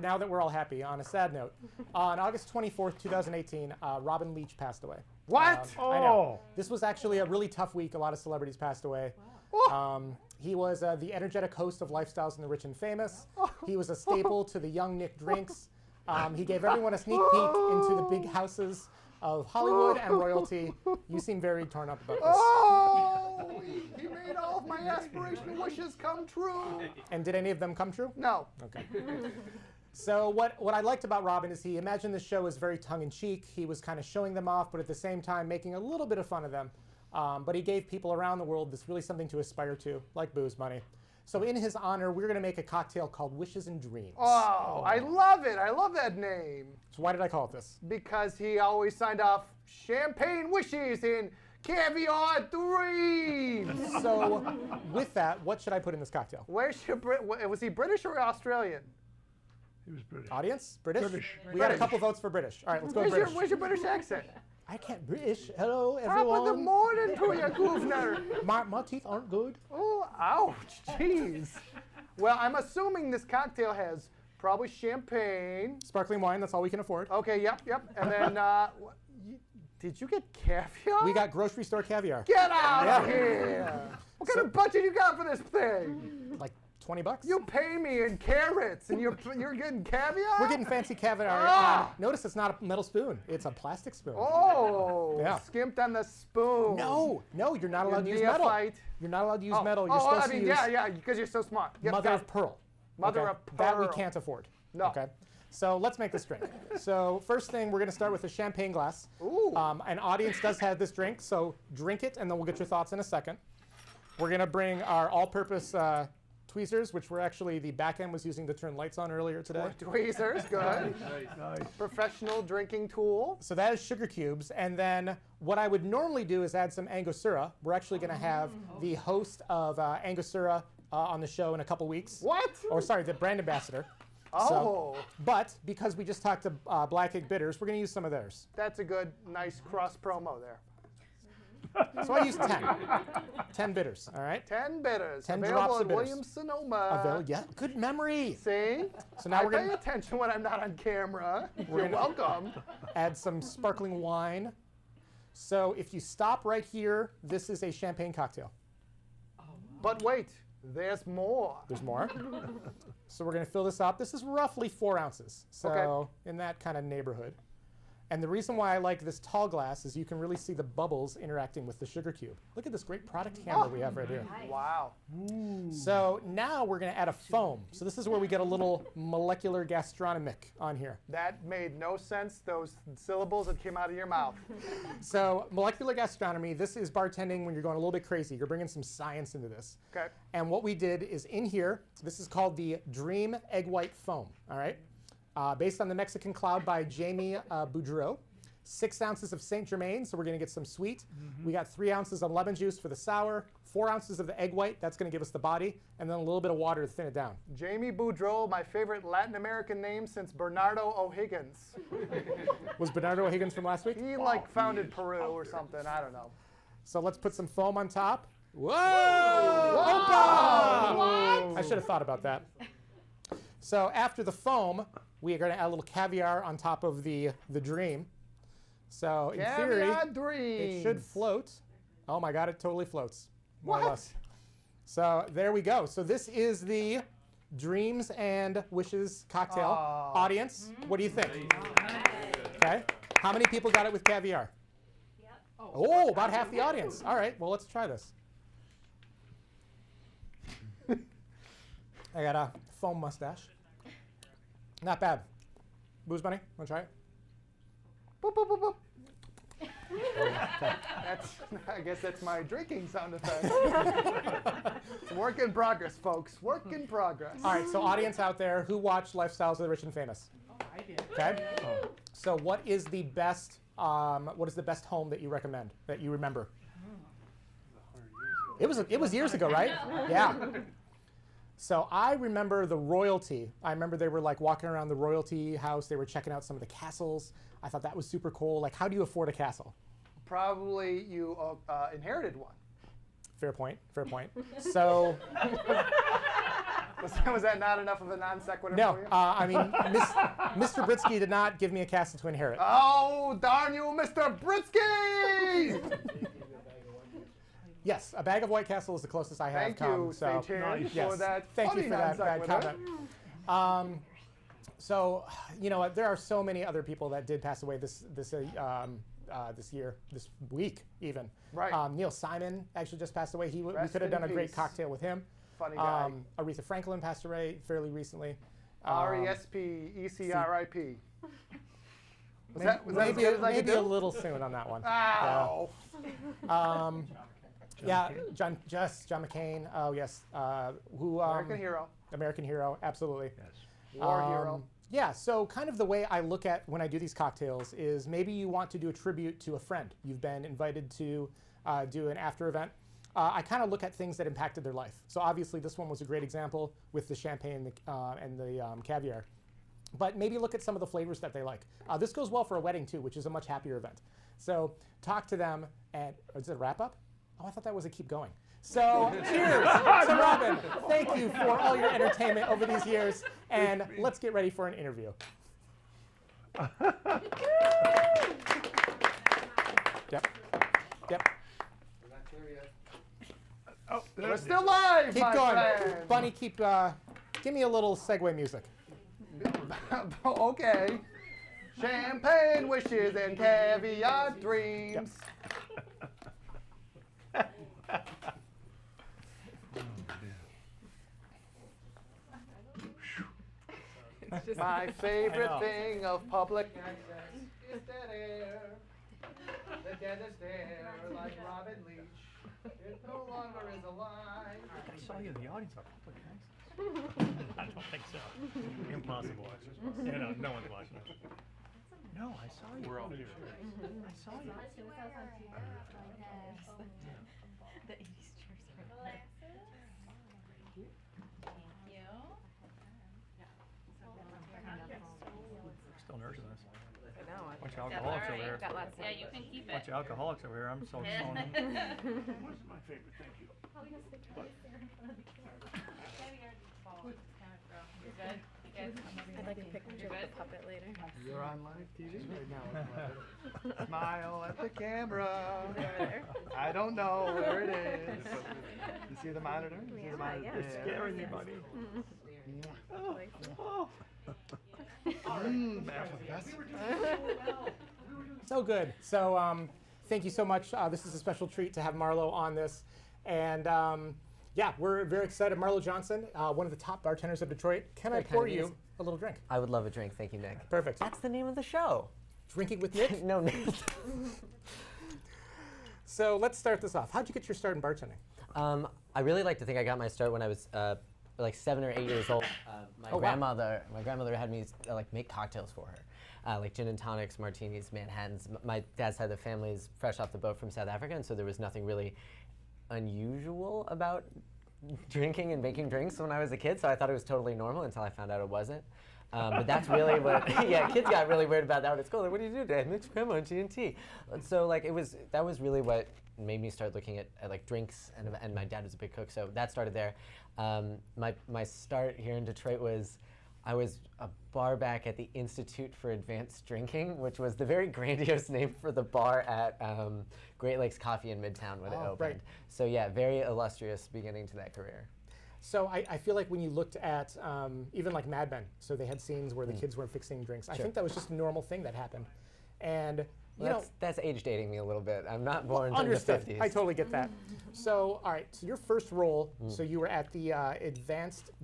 now that we're all happy, on a sad note, on August 24th, 2018, Robin Leach passed away. What? I know. This was actually a really tough week. A lot of celebrities passed away. He was the energetic host of Lifestyles and the Rich and Famous. He was a staple to the Young Nick Drinks. He gave everyone a sneak peek into the big houses of Hollywood and royalty. You seem very torn up about this. Oh! He made all of my aspirational wishes come true. And did any of them come true? No. Okay. So what I liked about Robin is he imagined the show as very tongue-in-cheek. He was kind of showing them off, but at the same time making a little bit of fun of them. But he gave people around the world this really something to aspire to, like Booze Money. So in his honor, we're going to make a cocktail called Wishes and Dreams. Oh, I love it. I love that name. So why did I call it this? Because he always signed off champagne wishes and caviar dreams. So with that, what should I put in this cocktail? Was he British or Australian? He was British. Audience? British? British. We got a couple votes for British. All right, let's go with British. Where's your British accent? I can't British. Hello, Top everyone. of the morning to you, governor. My teeth aren't good. Oh, ouch, jeez. Well, I'm assuming this cocktail has probably champagne. Sparkling wine, that's all we can afford. Okay, yep. And then, did you get caviar? We got grocery store caviar. Get out of here. What kind of budget you got for this thing? Like 20 bucks? You pay me in carrots and you're getting caviar? We're getting fancy caviar. Ah. Notice it's not a metal spoon. It's a plastic spoon. Oh, Yeah. skimped on the spoon. No, you're not allowed to use neophyte. metal. You're not allowed to use metal. You're supposed to use yeah, because you're so smart. Yep, mother of pearl. Mother of That we pearl. can't afford. No. Okay. So let's make this drink. So first thing, we're going to start with a champagne glass. Ooh. An audience does have this drink, so drink it, and then we'll get your thoughts in a second. We're going to bring our all-purpose tweezers, which were actually the back end was using to turn lights on earlier today. Tweezers, good. Nice. Professional drinking tool. So that is sugar cubes, and then what I would normally do is add some Angostura. We're actually going to have the host of Angostura on the show in a couple weeks. What? Or sorry, the brand ambassador. Oh. So, but because we just talked to Black Egg Bitters, we're going to use some of theirs. That's a good, nice cross promo there. So I used 10. 10 bitters, all right? 10 bitters. 10 available drops of at bitters. Williams-Sonoma. Yeah, good memory. See? So now I we're pay gonna attention when I'm not on camera. We're You're gonna welcome. add some sparkling wine. So if you stop right here, this is a champagne cocktail. But wait, there's more. There's more. So we're going to fill this up. This is roughly 4 ounces. So Okay. in that kind of neighborhood. And the reason why I like this tall glass is you can really see the bubbles interacting with the sugar cube. Look at this great product hammer we have right here. Wow. So now we're going to add a foam. So this is where we get a little molecular gastronomic on here. That made no sense, those syllables that came out of your mouth. So molecular gastronomy, this is bartending when you're going a little bit crazy. You're bringing some science into this. Okay. And what we did is in here, this is called the Dream Egg White Foam, all right? Based on the Mexican Cloud by Jamie Boudreau. 6 ounces of Saint Germain, so we're gonna get some sweet. We got 3 ounces of lemon juice for the sour, 4 ounces of the egg white, that's gonna give us the body, and then a little bit of water to thin it down. Jamie Boudreau, my favorite Latin American name since Bernardo O'Higgins. Was Bernardo O'Higgins from last week? He like founded Peru or something, I don't know. So let's put some foam on top. Whoa! Opa! What? I should have thought about that. So after the foam, we are going to add a little caviar on top of the dream. So in theory, it should float. Oh my God, it totally floats, more or less. So there we go. So this is the Dreams and Wishes cocktail. Audience, what do you think? Okay. How many people got it with caviar? Oh, about half the audience. All right, well, let's try this. I got a foam mustache. Not bad. Booze Bunny, want to try it? Boop, boop, boop, boop. I guess that's my drinking sound effect. It's work in progress, folks. Work in progress. All right, so audience out there, who watched Lifestyles of the Rich and Famous? Oh, I did. Okay. So what is the best home that you recommend, that you remember? It was years ago, right? Yeah. So I remember the royalty. I remember they were like walking around the royalty house. They were checking out some of the castles. I thought that was super cool. Like, how do you afford a castle? Probably you inherited one. Fair point. Fair point. So. Was that not enough of a non sequitur No, for you? I mean, Mr. Britsky did not give me a castle to inherit. Oh, darn you, Mr. Britsky! Yes, a bag of White Castle is the closest I have Thank come. you, So, stay tuned yes, for that thank you funny for that non-sequitur. comment. So, you know, there are so many other people that did pass away this year, this week even. Right. Neil Simon actually just passed away. We Rest could have in done a great peace. cocktail with him. Funny guy. Aretha Franklin passed away fairly recently. R-E-S-P-E-C-R-I-P. Was that as Maybe, good as I could maybe do? a little soon on that one. Ow. Yeah, John McCain. Oh yes, American hero. American hero, absolutely. Yes. War hero. Yeah, so kind of the way I look at when I do these cocktails is maybe you want to do a tribute to a friend. You've been invited to do an after event. I kind of look at things that impacted their life. So obviously this one was a great example with the champagne and the caviar. But maybe look at some of the flavors that they like. This goes well for a wedding too, which is a much happier event. So talk to them and, is it a wrap up? Oh, I thought that was a keep going. So cheers to Robin. Thank you for all your entertainment over these years. And let's get ready for an interview. Yep. Yep. Oh, we're still live, Keep my going. friend. Bunny, give me a little segue music. Okay. Champagne wishes and caviar dreams. My favorite thing of public access is dead air. The deadest air, like Robin Leach. It no longer is alive. I saw you in the audience on public access. I don't think so. Impossible. Yeah, no one's watching it. No, I saw you. We're all here. I saw you. The 80s chairs are there. Still nursing this. I know. Bunch of alcoholics over here. Yeah, you can keep it. Bunch of alcoholics over here. I'm so stoned. What's my favorite? Thank you. I'd like to pick a picture with the puppet later. You're on live TV right now. Smile at the camera. I don't know where it is. You see the monitor? You see the monitor? Yeah. You're scaring me, buddy. So good. So thank you so much. This is a special treat to have Marlowe on this. And yeah, we're very excited. Marlowe Johnson, one of the top bartenders of Detroit. Can I pour you a little drink? I would love a drink. Thank you, Nick. Perfect. That's the name of the show. Drinking with Nick? No, Nick. So let's start this off. How'd you get your start in bartending? I really like to think I got my start when I was like 7 or 8 years old. My grandmother had me like make cocktails for her, like gin and tonics, martinis, Manhattans. My dad's side of the family is fresh off the boat from South Africa, and so there was nothing really unusual about drinking and making drinks when I was a kid. So I thought it was totally normal until I found out it wasn't. But that's really what, yeah, kids got really weird about that at school. Like, what do you do, Dad? Mix crema and G&T. So like that was really what made me start looking at like drinks, and my dad was a big cook, so that started there. My start here in Detroit was, I was a bar back at the Institute for Advanced Drinking, which was the very grandiose name for the bar at Great Lakes Coffee in Midtown when it opened. Right. So yeah, very illustrious beginning to that career. So I feel like when you looked at even like Mad Men, so they had scenes where the kids were fixing drinks. I think that was just a normal thing that happened. And you know, that's age dating me a little bit. I'm not born in the 50s. I totally get that. So, all right. So your first role, so you were at the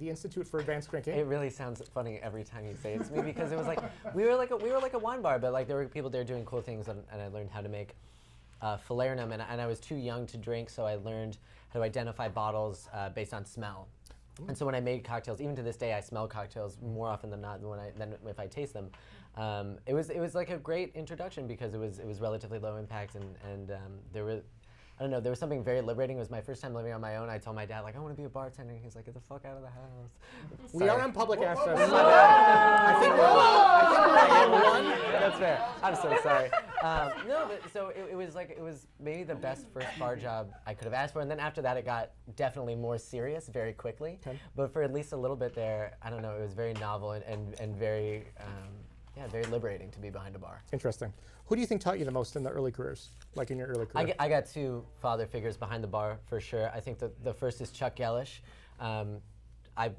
Institute for Advanced Drinking. It really sounds funny every time you say it to me because it was like we were like a wine bar, but like there were people there doing cool things, and I learned how to make Flair, and I was too young to drink, so I learned how to identify bottles based on smell. And so when I made cocktails, even to this day, I smell cocktails more often than not than if I taste them. It was like a great introduction because it was relatively low impact, and there were, I don't know, there was something very liberating. It was my first time living on my own. I told my dad, like, I want to be a bartender. He's like, get the fuck out of the house. We are on public access. I think we're allowed one. That's fair. I'm so sorry. No, but so it was maybe the best first bar job I could have asked for, and then after that it got definitely more serious very quickly. Okay. But for at least a little bit there, I don't know, it was very novel and very very liberating to be behind a bar. Interesting. Who do you think taught you the most in the early careers, like in your early career? I got two father figures behind the bar for sure. I think the first is Chuck Gellish. I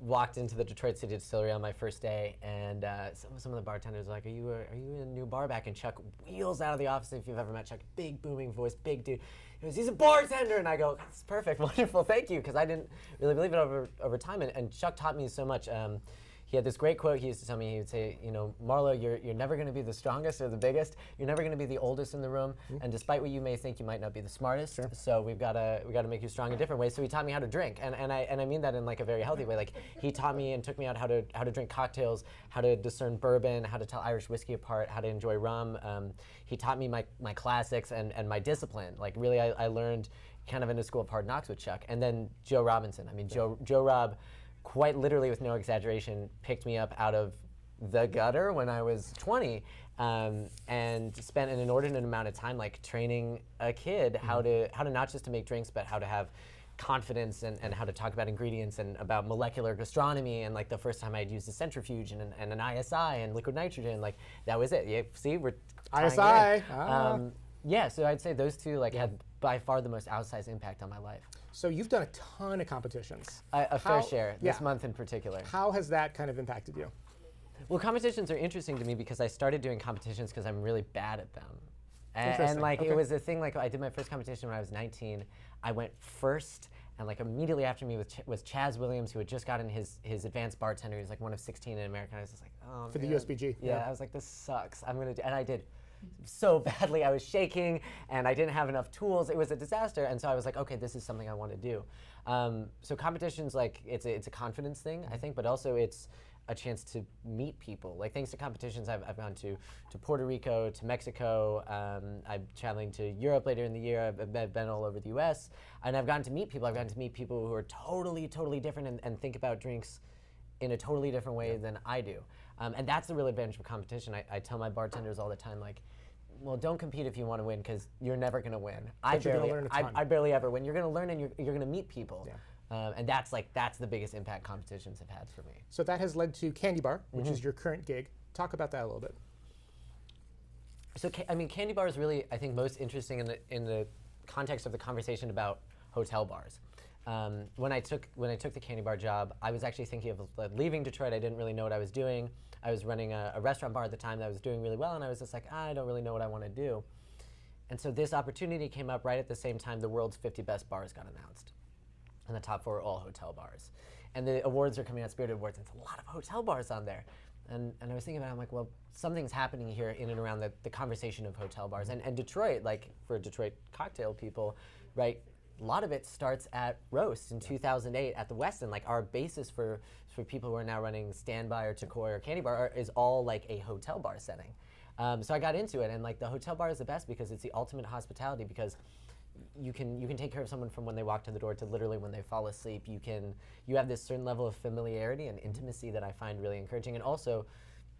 walked into the Detroit City Distillery on my first day, and some of the bartenders were like, are you a new bar back? And Chuck wheels out of the office. If you've ever met Chuck, big booming voice, big dude. He goes, he's a bartender, and I go, it's perfect, wonderful, thank you, because I didn't really believe it over time, and Chuck taught me so much. He had this great quote he used to tell me. He would say, you know, Marlowe, you're never going to be the strongest or the biggest. You're never going to be the oldest in the room. And despite what you may think, you might not be the smartest. Sure. So we got to make you strong in different ways. So he taught me how to drink, and I mean that in like a very healthy way. Like he taught me and took me out how to drink cocktails, how to discern bourbon, how to tell Irish whiskey apart, how to enjoy rum. He taught me my classics and my discipline. Like really, I learned kind of in the school of hard knocks with Chuck. And then Joe Robinson. I mean, Joe Rob, quite literally with no exaggeration, picked me up out of the gutter when I was 20 and spent an inordinate amount of time like training a kid how to not just to make drinks, but how to have confidence and how to talk about ingredients and about molecular gastronomy. And like the first time I had used a centrifuge and an ISI and liquid nitrogen, like that was it. You see, we're ISI. Yeah, so I'd say those two like had by far the most outsized impact on my life. So you've done a ton of competitions. A fair share, this month in particular. How has that kind of impacted you? Well, competitions are interesting to me because I started doing competitions because I'm really bad at them. And like it was a thing, like I did my first competition when I was 19. I went first, and like immediately after me was Chaz Williams, who had just gotten his advanced bartender. He was like one of 16 in America. And I was just like, oh, For man. the USBG. Yeah, I was like, this sucks. And I did so badly. I was shaking and I didn't have enough tools. It was a disaster. And so I was like, okay, this is something I want to do. So competitions, like it's a confidence thing, I think, but also it's a chance to meet people. Like thanks to competitions, I've gone to Puerto Rico, to Mexico. I'm traveling to Europe later in the year. I've been all over the US, and I've gotten to meet people. I've gotten to meet people who are totally different and think about drinks in a totally different way than I do. And that's the real advantage of competition. I tell my bartenders all the time, like, well, don't compete if you want to win, because you're never going to win. But you're gonna learn a ton. I barely ever win. You're going to learn, and you're going to meet people. And that's the biggest impact competitions have had for me. So that has led to Candy Bar, which is your current gig. Talk about that a little bit. So I mean, Candy Bar is really, I think, most interesting in the context of the conversation about hotel bars. When I took the Candy Bar job, I was actually thinking of leaving Detroit. I didn't really know what I was doing. I was running a restaurant bar at the time that was doing really well, and I was just like, I don't really know what I want to do. And so this opportunity came up right at the same time the world's 50 best bars got announced. And the top 4 are all hotel bars. And the awards are coming out, Spirit Awards, and it's a lot of hotel bars on there. And I was thinking about it, I'm like, well, something's happening here in and around the conversation of hotel bars. And Detroit, like for Detroit cocktail people, right, a lot of it starts at Roast in 2008 at the Westin. Like our basis for people who are now running Standby or Takoi or Candy Bar is all like a hotel bar setting. So I got into it, and like the hotel bar is the best because it's the ultimate hospitality, because you can take care of someone from when they walk to the door to literally when they fall asleep. You have this certain level of familiarity and intimacy that I find really encouraging. And also,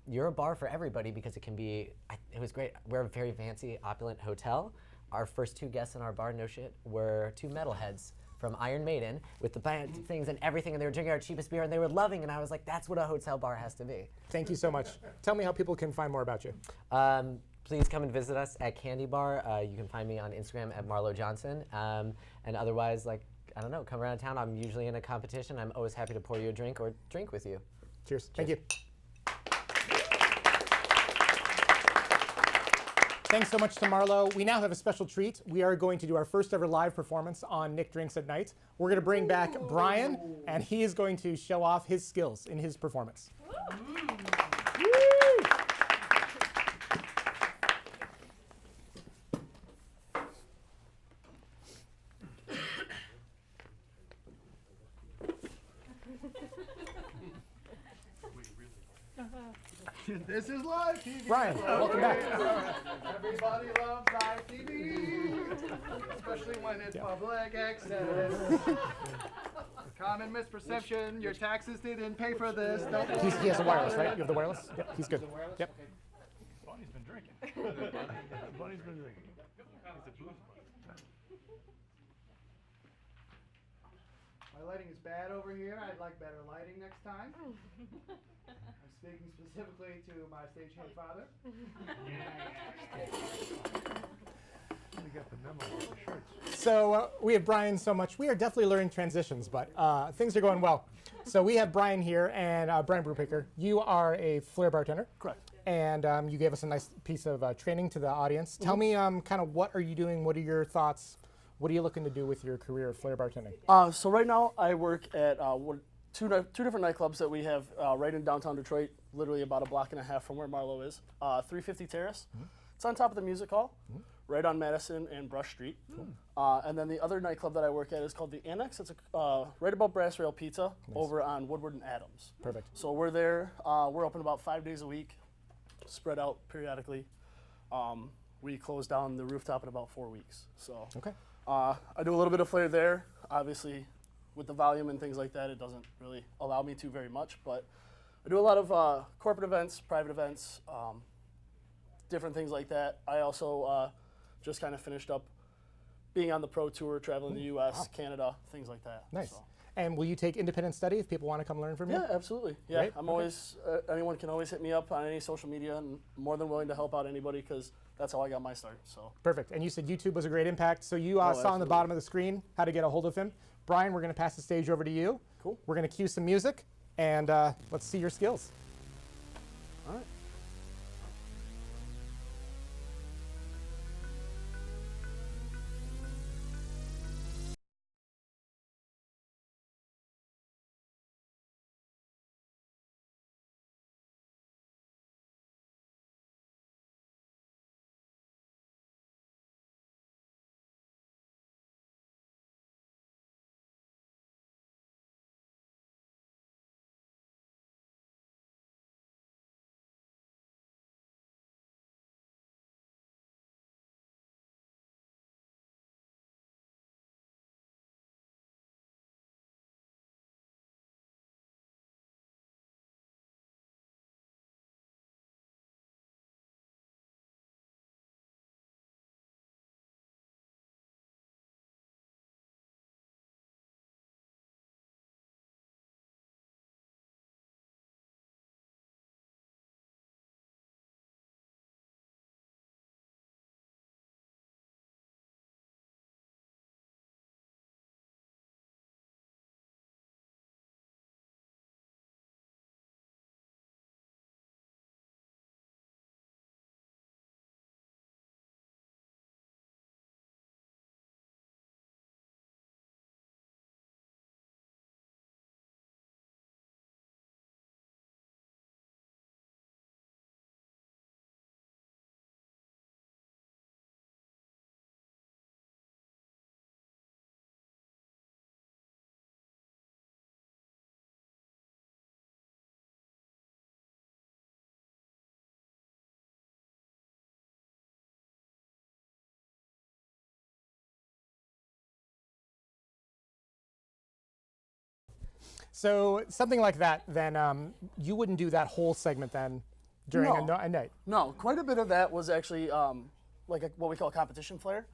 you're a bar for everybody, because it can be, it was great. We're a very fancy, opulent hotel. Our first 2 guests in our bar, no shit, were 2 metalheads from Iron Maiden with the band things and everything, and they were drinking our cheapest beer, and they were loving, and I was like, that's what a hotel bar has to be. Thank you so much. Tell me how people can find more about you. Please come and visit us at Candy Bar. You can find me on Instagram at Marlowe Johnson. And otherwise, like, I don't know, come around town. I'm usually in a competition. I'm always happy to pour you a drink or drink with you. Cheers. Thank you. Thanks so much to Marlowe. We now have a special treat. We are going to do our first ever live performance on Nick Drinks at Night. We're going to bring back Brian, and he is going to show off his skills in his performance. This is live TV. Brian, welcome back. Everybody loves live TV, especially when it's public access. Common misperception: your taxes didn't pay for this. He has a wireless, right? You have the wireless? Yep, he's good. Yep. Bonnie's been drinking. Bonnie's been drinking. My lighting is bad over here. I'd like better lighting next time. I'm speaking specifically to my stagehand father. We got the memo on the shirts. So we have Brian so much. We are definitely learning transitions, but things are going well. So we have Brian here, and Brian Brubaker. You are a Flair bartender. Correct. And you gave us a nice piece of training to the audience. Tell me kind of what are you doing? What are your thoughts? What are you looking to do with your career of Flair bartending? So right now I work at two different nightclubs that we have right in downtown Detroit, literally about a block and a half from where Marlowe is. 350 Terrace. It's on top of the music hall, right on Madison and Brush Street. And then the other nightclub that I work at is called the Annex. It's right above Brass Rail Pizza over on Woodward and Adams. Perfect. So we're there. We're open about 5 days a week, spread out periodically. We close down the rooftop in about 4 weeks. So okay. I do a little bit of Flair there. Obviously, with the volume and things like that, it doesn't really allow me to very much. But I do a lot of corporate events, private events, different things like that. I also just kind of finished up being on the pro tour, traveling the U.S., Canada, things like that. Nice. So. And will you take independent study if people want to come learn from you? Yeah, absolutely. Yeah, Great. I'm always, anyone can always hit me up on any social media, and I'm more than willing to help out anybody because that's how I got my start. So. Perfect. And you said YouTube was a great impact. So you saw on the bottom of the screen how to get a hold of him. Brian, we're going to pass the stage over to you. Cool. We're going to cue some music, and let's see your skills. All right. So something like that, then you wouldn't do that whole segment then during a night. No, quite a bit of that was actually what we call competition flair,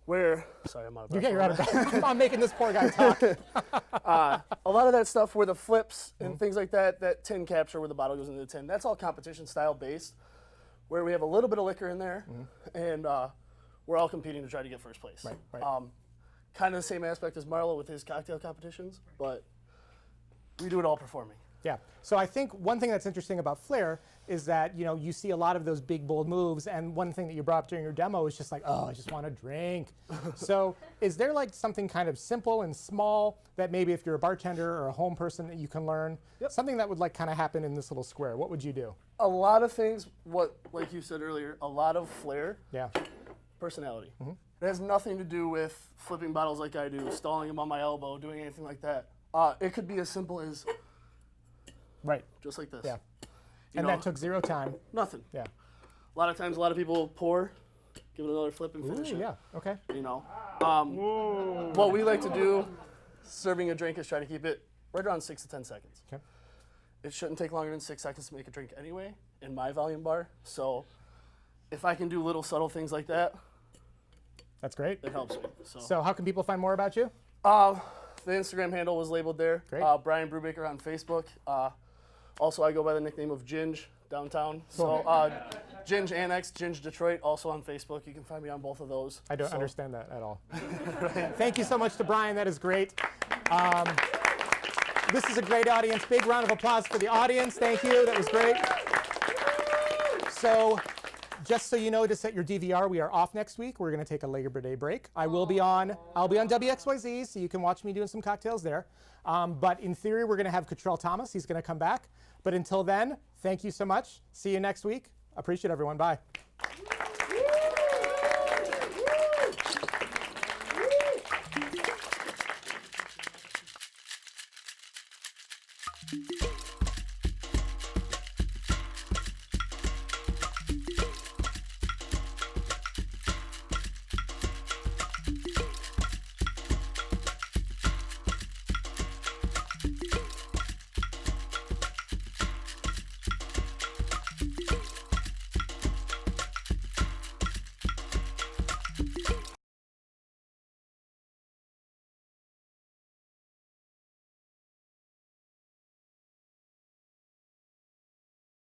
where sorry, I'm out of breath. Yeah, you're out of breath. I'm making this poor guy talk. A lot of that stuff where the flips and things like that, that tin capture where the bottle goes into the tin, that's all competition style based, where we have a little bit of liquor in there, and we're all competing to try to get first place. Right. Kind of the same aspect as Marlowe with his cocktail competitions, but we do it all performing. Yeah. So I think one thing that's interesting about Flair is that you see a lot of those big bold moves, and one thing that you brought up during your demo is just like, oh, I just want to drink. So is there like something kind of simple and small that maybe if you're a bartender or a home person that you can learn? Something that would like kind of happen in this little square. What would you do? A lot of things. Like you said earlier, a lot of Flair. Yeah. Personality. It has nothing to do with flipping bottles like I do, stalling them on my elbow, doing anything like that. It could be as simple as just like this. Yeah. And that took zero time. Nothing. Yeah. A lot of times, a lot of people pour, give it another flip, and finish it. Yeah. Okay. What we like to do, serving a drink, is try to keep it right around 6 to 10 seconds. Okay. It shouldn't take longer than 6 seconds to make a drink anyway, in my volume bar. So, if I can do little subtle things like that, that's great. It helps me. So how can people find more about you? The Instagram handle was labeled there. Great. Brian Brubaker on Facebook. Also, I go by the nickname of Ginge downtown. So Ginge Annex, Ginge Detroit, also on Facebook. You can find me on both of those. I don't understand that at all. Thank you so much to Brian. That is great. This is a great audience. Big round of applause for the audience. Thank you. That was great. So just so you know, to set your DVR, we are off next week. We're going to take a Labor Day break. I'll be on WXYZ, so you can watch me doing some cocktails there. But in theory, we're going to have Cottrell Thomas. He's going to come back. But until then, thank you so much. See you next week. Appreciate everyone. Bye.